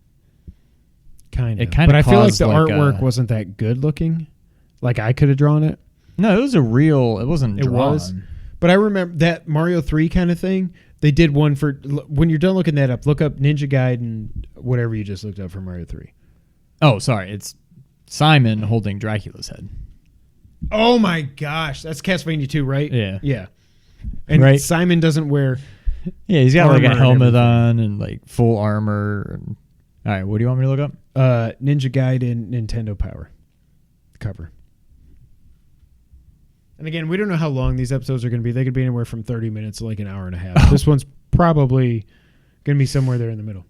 Kind It of. kinda But I feel like caused, the like, artwork wasn't that good looking. Like I could have drawn it. No, it was a real. It wasn't It drawn. was. But I remember that Mario 3 kind of thing. They did one for... When you're done looking that up, look up Ninja Gaiden, whatever you just looked up for Mario 3. Oh, sorry. It's Simon holding Dracula's head. Oh my gosh. That's Castlevania 2, right? Yeah. Yeah. And Right. Simon doesn't wear... Yeah, he's got like Armor a and helmet everything. on and like full armor. And, all right, what do you want me to look up? Ninja Gaiden Nintendo Power cover. And again, we don't know how long these episodes are going to be. They could be anywhere from 30 minutes to like an hour and a half. This one's probably going to be somewhere there in the middle.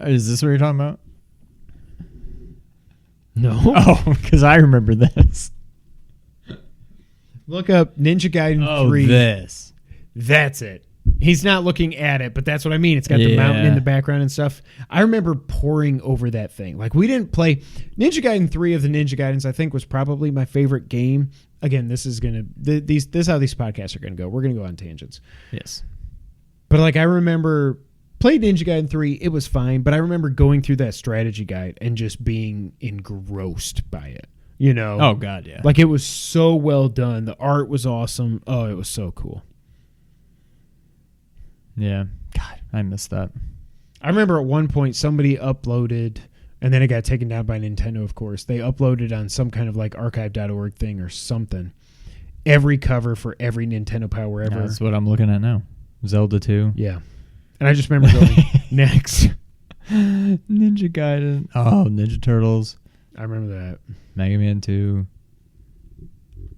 Is this what you're talking about? No. Oh, because I remember this. Look up Ninja Gaiden 3. This. That's it. He's not looking at it, but that's what I mean. It's got the mountain in the background and stuff. I remember poring over that thing. Like, we didn't play... Ninja Gaiden 3 of the Ninja Gaidens, I think, was probably my favorite game. Again, this is going to... This is how these podcasts are going to go. We're going to go on tangents. Yes. But, like, I remember... Played Ninja Gaiden 3. It was fine. But I remember going through that strategy guide and just being engrossed by it. You know? Oh, God, yeah. Like, it was so well done. The art was awesome. Oh, it was so cool. Yeah. God, I missed that. I remember at one point somebody uploaded, and then it got taken down by Nintendo, of course. They uploaded on some kind of like archive.org thing or something. Every cover for every Nintendo Power ever. That's what I'm looking at now. Zelda 2. Yeah. And I just remember going, next. Ninja Gaiden. Oh, Ninja Turtles. I remember that. Mega Man 2.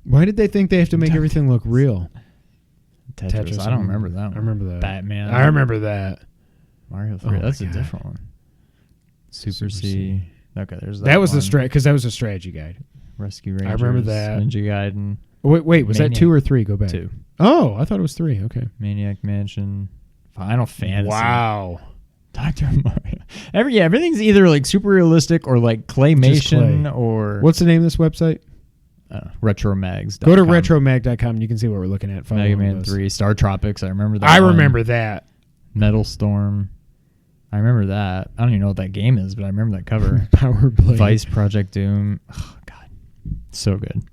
Why did they think they have to make everything look real? Tetris. I don't remember that one. I remember that. Batman. I remember that. Mario 3. Oh That's my a God. different one. Super C. Okay, there's that. That was one. because that was a strategy guide. Rescue Rangers. remember that. Ninja Gaiden. Wait, was that Maniac. 2 or 3? Go back. 2. Oh, I thought it was 3. Okay. Maniac Mansion. Final Fantasy. Wow. Dr. Mario. Everything's either like super realistic or like claymation clay. or What's the name of this website? retromags. Go to retromag.com and you can see what we're looking at. Follow Mega along Man with us. 3, Star Tropics. I remember that. I one. remember that. Metal Storm. I remember that. I don't even know what that game is, but I remember that cover. Power Play. Vice, Project Doom. Oh, God. So good.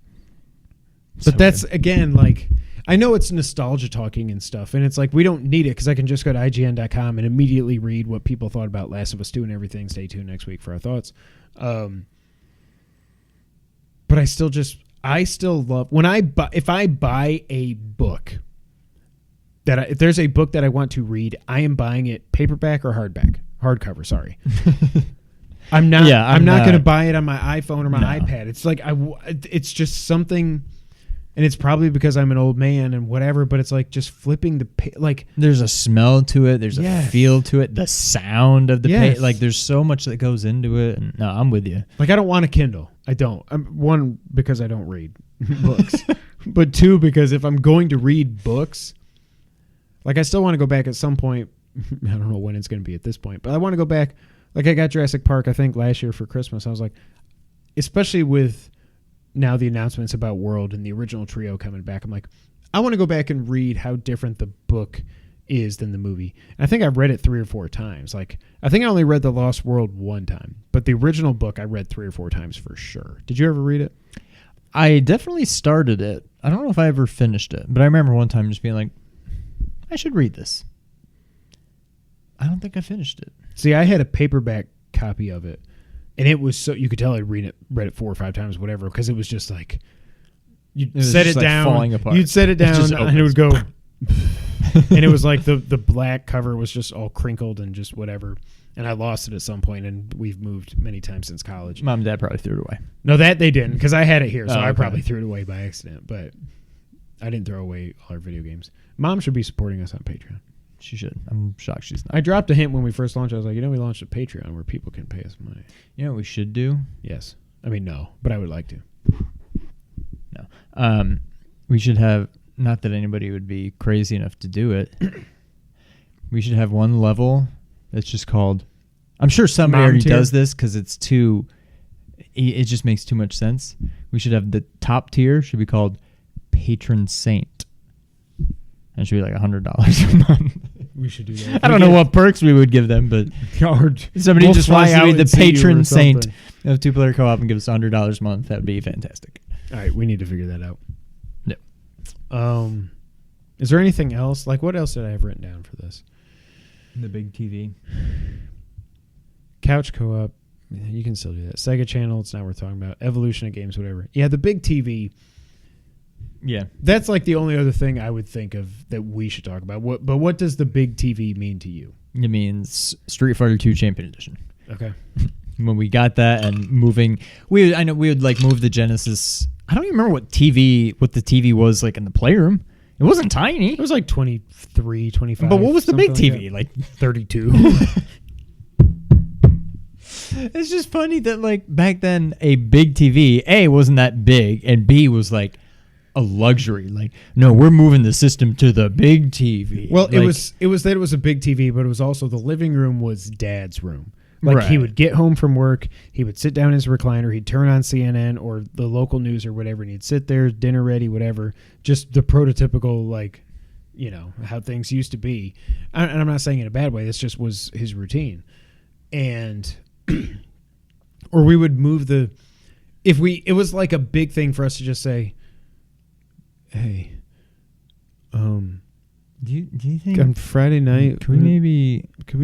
But that's, again, like, I know it's nostalgia talking and stuff, and it's like, we don't need it because I can just go to IGN.com and immediately read what people thought about Last of Us 2 and everything. Stay tuned next week for our thoughts. But I still love, if I buy a book, if there's a book that I want to read, I am buying it paperback or hardcover, sorry. I'm not going to buy it on my iPhone or my iPad. It's like, it's just something, and it's probably because I'm an old man and whatever, but it's like just flipping the like. There's a smell to it. There's a feel to it. The sound of the page. Like, there's so much that goes into it. And no, I'm with you. Like, I don't want a Kindle. I don't. One, because I don't read books. But two, because if I'm going to read books, like, I still want to go back at some point. I don't know when it's going to be at this point, but I want to go back. Like, I got Jurassic Park, I think, last year for Christmas. I was like, especially with now the announcements about World and the original trio coming back, I'm like, I want to go back and read how different the book is than the movie. And I think I've read it 3 or 4 times. Like, I think I only read The Lost World 1 time, but the original book I read 3 or 4 times for sure. Did you ever read it? I definitely started it. I don't know if I ever finished it, but I remember one time just being like, I should read this. I don't think I finished it. See, I had a paperback copy of it, and it was so you could tell I'd read it 4 or 5 times, whatever, because it was just like you'd set it down, falling apart. You'd set it down, and it would go, and it was like the black cover was just all crinkled and just whatever. And I lost it at some point, and we've moved many times since college. Mom and Dad probably threw it away. No, that they didn't, because I had it here, so okay. I probably threw it away by accident. But I didn't throw away all our video games. Mom should be supporting us on Patreon. She should. I'm shocked she's not. I dropped a hint when we first launched. I was like, we launched a Patreon where people can pay us money. You know what we should do? Yes. I mean, no, but I would like to. No. We should have, not that anybody would be crazy enough to do it. We should have one level that's just called, I'm sure somebody Mom already tier? does this because it just makes too much sense. We should have the top tier should be called Patron Saint. And it should be like $100 a month. We should do that. I don't know what perks we would give them, but somebody just wants to be the patron saint of 2-player co-op and give us $100 a month. That would be fantastic. All right, we need to figure that out. Yep. Is there anything else? Like, what else did I have written down for this? The big TV. Couch co-op. You can still do that. Sega Channel. It's not worth talking about. Evolution of games, whatever. Yeah, the big TV. Yeah. That's like the only other thing I would think of that we should talk about. But what does the big TV mean to you? It means Street Fighter 2 Champion Edition. Okay. When we got that and moving, I know we would like move the Genesis. I don't even remember what the TV was like in the playroom. It wasn't tiny. It was like 23, 25. But what was the big like TV? that. Like 32. It's just funny that like back then a big TV, A, wasn't that big, and B, was like a luxury. Like, no, we're moving the system to the big TV. Well, like, it was a big TV, but it was also the living room was Dad's room. Like, he would get home from work, he would sit down in his recliner, he'd turn on CNN or the local news or whatever, and he'd sit there, dinner ready, whatever. Just the prototypical, like, how things used to be. And I'm not saying in a bad way. This just was his routine. And, or we would move it was like a big thing for us to just say, hey, do you think on Friday night, could we maybe hook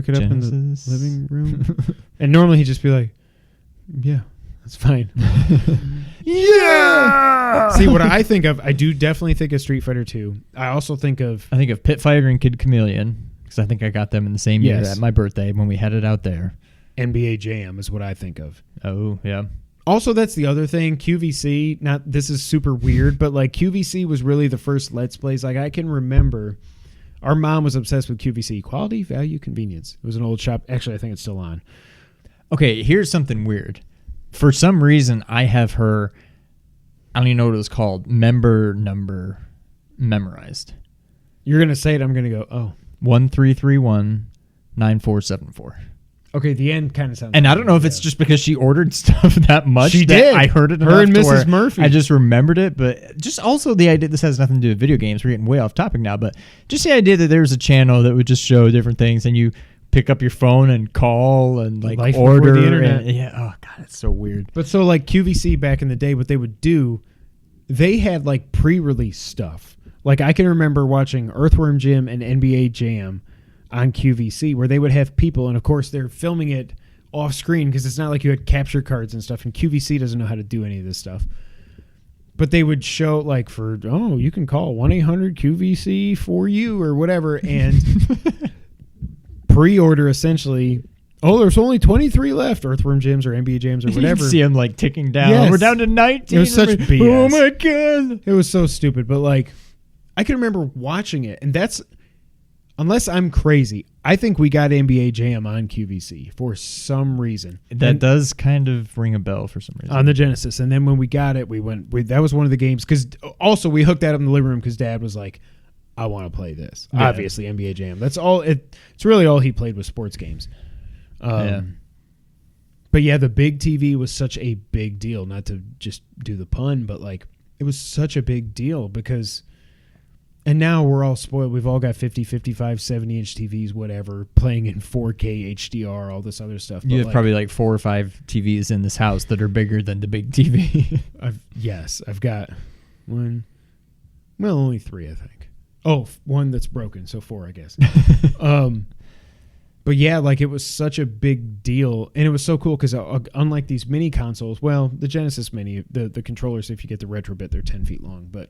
it up in the living room? And normally he'd just be like, yeah, that's fine. Yeah. See, what I think of, I do definitely think of Street Fighter 2. I also think of Pit Fighter and Kid Chameleon, because I think I got them in the same year Yes. at my birthday when we had it out there. NBA Jam is what I think of. Oh, yeah. Also, that's the other thing. QVC, this is super weird, but like QVC was really the first Let's Plays. Like, I can remember our mom was obsessed with QVC. Quality, value, convenience. It was an old shop. Actually, I think it's still on. Okay, here's something weird. For some reason, I have her, I don't even know what it was called, member number memorized. You're going to say it, I'm going to go, oh. 1331 9474. Okay, the end kind of sounds. And I don't know if it's just because she ordered stuff that much. She that did. I heard it. Her and enough to Mrs. where Murphy. I just remembered it, but just also the idea. This has nothing to do with video games. We're getting way off topic now, but just the idea that there's a channel that would just show different things, and you pick up your phone and call and like Life before order the internet. And, yeah. Oh god, it's so weird. But so like QVC back in the day, what they would do, they had like pre-release stuff. Like I can remember watching Earthworm Jim and NBA Jam on QVC, where they would have people, and of course they're filming it off screen because it's not like you had capture cards and stuff, and QVC doesn't know how to do any of this stuff. But they would show like you can call 1-800-QVC for you or whatever, and pre-order essentially. Oh, there's only 23 left, Earthworm Jims or NBA Jams or whatever. You see them like ticking down. Yes. We're down to 19. It was such BS. Oh my god, it was so stupid. But like, I can remember watching it, and that's, unless I'm crazy, I think we got NBA Jam on QVC for some reason. That does kind of ring a bell for some reason On the Genesis. And then when we got it, that was one of the games. Because also we hooked that up in the living room because Dad was like, I want to play this. Yeah. Obviously, NBA Jam. That's all. It's really all he played was sports games. But yeah, the big TV was such a big deal. Not to just do the pun, but like it was such a big deal because... And now we're all spoiled. We've all got 50, 55, 70-inch TVs, whatever, playing in 4K, HDR, all this other stuff. You have probably like 4 or 5 TVs in this house that are bigger than the big TV. I've got one. Well, only 3, I think. Oh, one that's broken, so 4, I guess. But yeah, like it was such a big deal, and it was so cool because unlike these mini consoles, well, the Genesis Mini, the controllers, if you get the retro bit, they're 10 feet long, but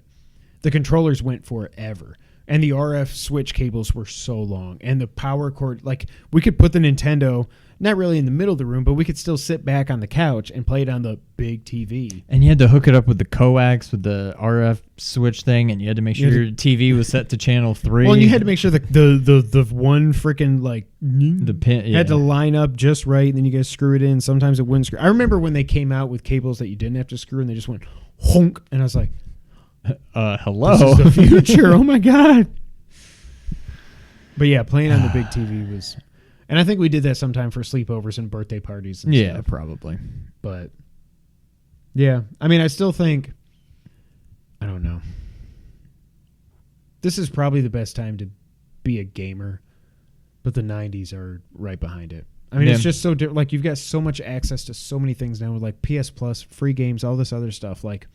the controllers went forever, and the RF switch cables were so long, and the power cord, like we could put the Nintendo not really in the middle of the room, but we could still sit back on the couch and play it on the big TV. And you had to hook it up with the coax with the RF switch thing, and you had to make sure your TV was set to channel 3. Well, and you had to make sure the one freaking like the pin had to line up just right, and then you guys screw it in. Sometimes it wouldn't screw. I remember when they came out with cables that you didn't have to screw, and they just went honk, and I was like, hello. This is the future. Oh my god. But yeah, playing on the big TV was, and I think we did that sometime for sleepovers and birthday parties and stuff. Probably. But yeah, I mean, I still think, I don't know. This is probably the best time to be a gamer, but the 90s are right behind it. I mean, it's just so different. Like you've got so much access to so many things now with like PS Plus, free games, all this other stuff. Like,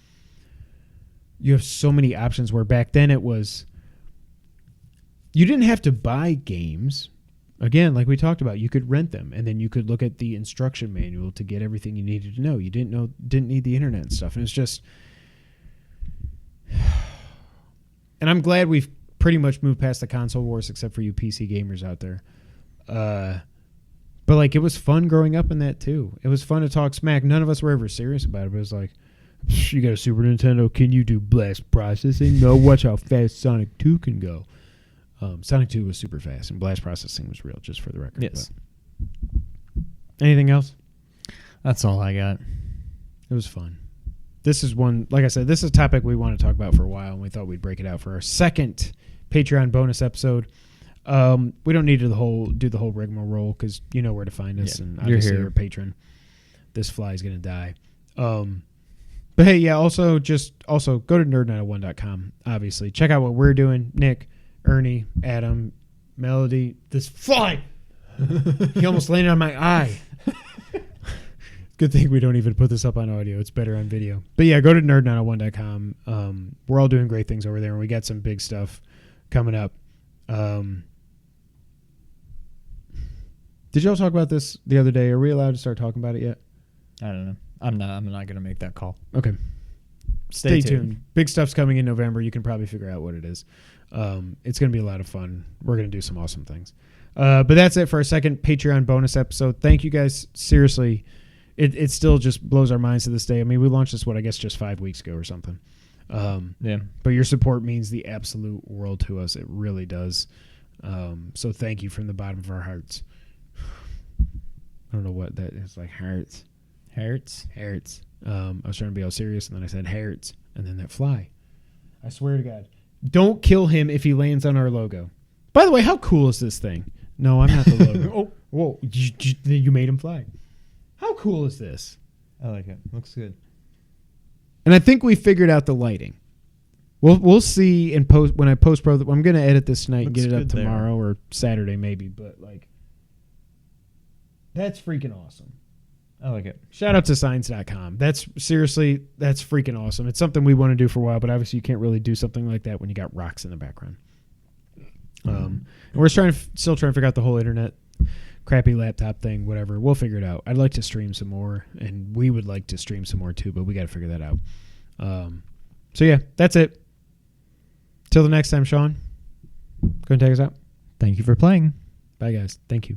you have so many options where back then it was, you didn't have to buy games. Again, like we talked about, you could rent them, and then you could look at the instruction manual to get everything you needed to know. You didn't need the internet and stuff. And it's just, and I'm glad we've pretty much moved past the console wars, except for you PC gamers out there. But like, it was fun growing up in that too. It was fun to talk smack. None of us were ever serious about it, but it was like, you got a Super Nintendo, can you do blast processing? No, watch how fast Sonic 2 can go. Sonic 2 was super fast, and blast processing was real, just for the record. Yes. But anything else? That's all I got. It was fun. This is one, like I said, this is a topic we want to talk about for a while, and we thought we'd break it out for our second Patreon bonus episode. We don't need to do the whole rigmarole because you know where to find us, and obviously you're a patron. This fly is going to die. But hey, yeah, also go to nerd901.com, obviously. Check out what we're doing. Nick, Ernie, Adam, Melody. This fly! He almost landed on my eye. Good thing we don't even put this up on audio. It's better on video. But yeah, go to nerd901.com. We're all doing great things over there, and we got some big stuff coming up. Did y'all talk about this the other day? Are we allowed to start talking about it yet? I don't know. I'm not going to make that call. Okay. Stay tuned. Big stuff's coming in November. You can probably figure out what it is. It's going to be a lot of fun. We're going to do some awesome things. But that's it for our second Patreon bonus episode. Thank you guys. Seriously, it still just blows our minds to this day. I mean, we launched this, I guess just 5 weeks ago or something. But your support means the absolute world to us. It really does. So thank you from the bottom of our hearts. I don't know what that is, like hearts. Hertz. I was trying to be all serious, and then I said Hertz, and then that fly. I swear to God. Don't kill him if he lands on our logo. By the way, how cool is this thing? No, I'm not the logo. Oh, whoa! You made him fly. How cool is this? I like it. Looks good. And I think we figured out the lighting. We'll see in post when I post pro. I'm going to edit this tonight and get it up tomorrow or Saturday maybe. But like, that's freaking awesome. I like it. Shout out to signs.com. That's freaking awesome. It's something we want to do for a while, but obviously you can't really do something like that when you got rocks in the background. And we're still trying to figure out the whole internet, crappy laptop thing, whatever. We'll figure it out. I'd like to stream some more, and we would like to stream some more too, but we got to figure that out. So yeah, that's it. Till the next time, Sean, go and take us out. Thank you for playing. Bye, guys. Thank you.